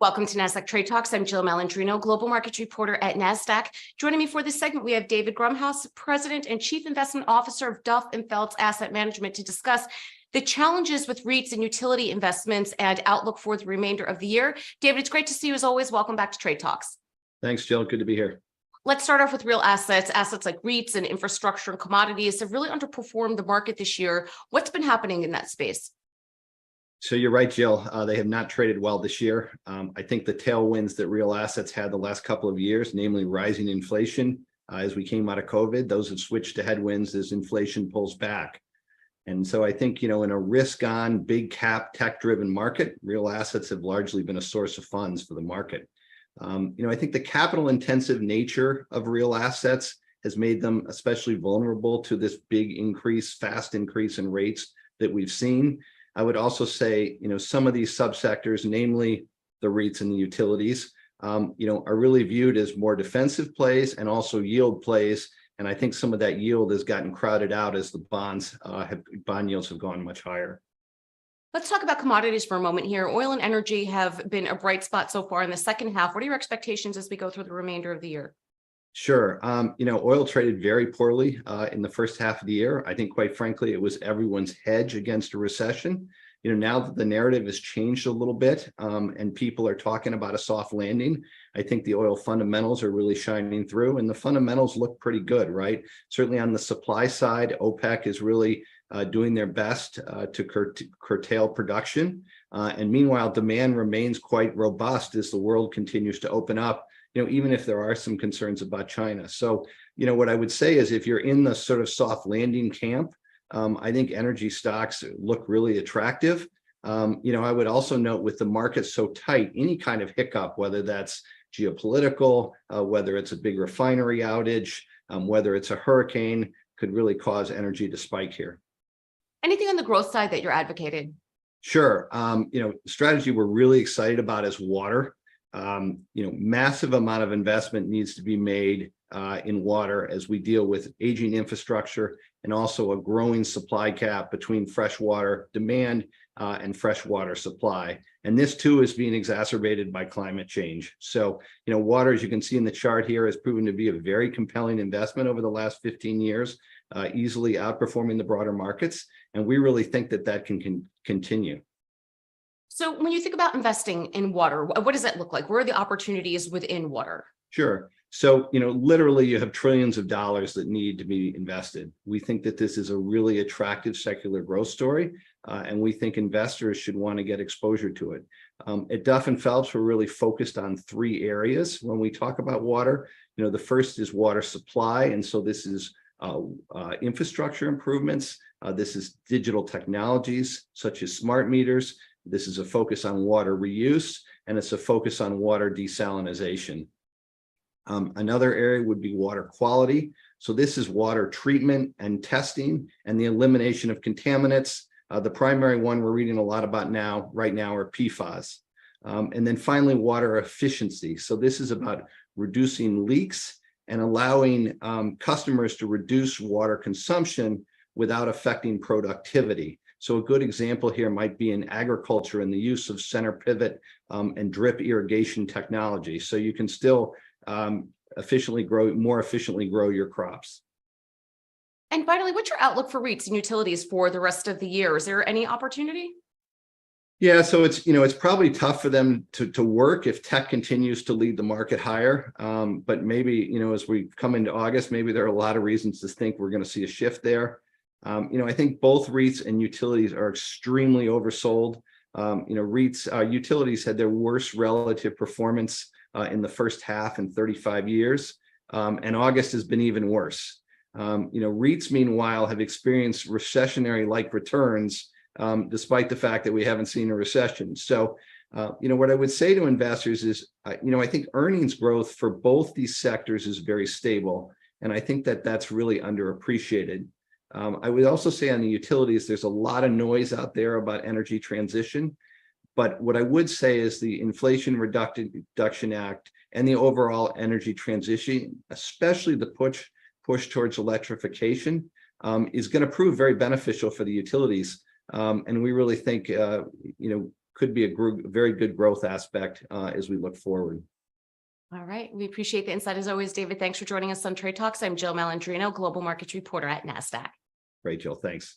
Welcome to Nasdaq Trade Talks. I'm Jill Malandrino, global markets reporter at Nasdaq. Joining me for this segment, we have David Grumhaus, President and Chief Investment Officer of Duff and Phelps Asset Management, to discuss the challenges with REITs and utility investments and outlook for the remainder of the year. David, it's great to see you as always. Welcome back to Trade Talks. Thanks, Jill. Good to be here. Let's start off with real assets. Assets like REITs and infrastructure and commodities have really underperformed the market this year. What's been happening in that space? So you're right, Jill. They have not traded well this year. I think the tailwinds that real assets had the last couple of years, namely rising inflation as we came out of COVID, those have switched to headwinds as inflation pulls back. And so I think, in a risk-on, big cap, tech-driven market, real assets have largely been a source of funds for the market. I think the capital-intensive nature of real assets has made them especially vulnerable to this big increase, fast increase in rates that we've seen. I would also say, some of these subsectors, namely the REITs and the utilities, are really viewed as more defensive plays and also yield plays. And I think some of that yield has gotten crowded out as the bond yields have gone much higher. Let's talk about commodities for a moment here. Oil and energy have been a bright spot so far in the second half. What are your expectations as we go through the remainder of the year? Sure. Oil traded very poorly in the first half of the year. I think, quite frankly, it was everyone's hedge against a recession. Now that the narrative has changed a little bit and people are talking about a soft landing, I think the oil fundamentals are really shining through, and the fundamentals look pretty good, right? Certainly on the supply side, OPEC is really doing their best to curtail production. And meanwhile, demand remains quite robust as the world continues to open up, even if there are some concerns about China. So, what I would say is if you're in the sort of soft landing camp, I think energy stocks look really attractive. I would also note with the market so tight, any kind of hiccup, whether that's geopolitical, whether it's a big refinery outage, whether it's a hurricane, could really cause energy to spike here. Anything on the growth side that you're advocating? Sure. Strategy we're really excited about is water. Massive amount of investment needs to be made in water as we deal with aging infrastructure and also a growing supply gap between freshwater demand and freshwater supply. And this too is being exacerbated by climate change. So, water, as you can see in the chart here, has proven to be a very compelling investment over the last 15 years, easily outperforming the broader markets. And we really think that that can continue. So when you think about investing in water, what does that look like? Where are the opportunities within water? Sure. So, literally you have trillions of dollars that need to be invested. We think that this is a really attractive secular growth story, and we think investors should want to get exposure to it. At Duff and Phelps, we're really focused on three areas when we talk about water. The first is water supply, and so this is infrastructure improvements. This is digital technologies such as smart meters. This is a focus on water reuse, and it's a focus on water desalination. Another area would be water quality. So this is water treatment and testing and the elimination of contaminants. The primary one we're reading a lot about right now are PFAS. And then finally, water efficiency. So this is about reducing leaks and allowing customers to reduce water consumption without affecting productivity. So a good example here might be in agriculture and the use of center pivot and drip irrigation technology. So you can still more efficiently grow your crops. And finally, what's your outlook for REITs and utilities for the rest of the year? Is there any opportunity? Yeah, so it's probably tough for them to work if tech continues to lead the market higher. But maybe, as we come into August, maybe there are a lot of reasons to think we're going to see a shift there. I think both REITs and utilities are extremely oversold. Utilities had their worst relative performance in the first half in 35 years, and August has been even worse. REITs, meanwhile, have experienced recessionary-like returns, despite the fact that we haven't seen a recession. So, what I would say to investors is, I think earnings growth for both these sectors is very stable, and I think that that's really underappreciated. I would also say on the utilities, there's a lot of noise out there about energy transition. But what I would say is the Inflation Reduction Act and the overall energy transition, especially the push towards electrification, is going to prove very beneficial for the utilities. And we really think, could be a very good growth aspect as we look forward. All right. We appreciate the insight as always, David. Thanks for joining us on Trade Talks. I'm Jill Malandrino, Global Markets Reporter at Nasdaq. Great, Jill. Thanks.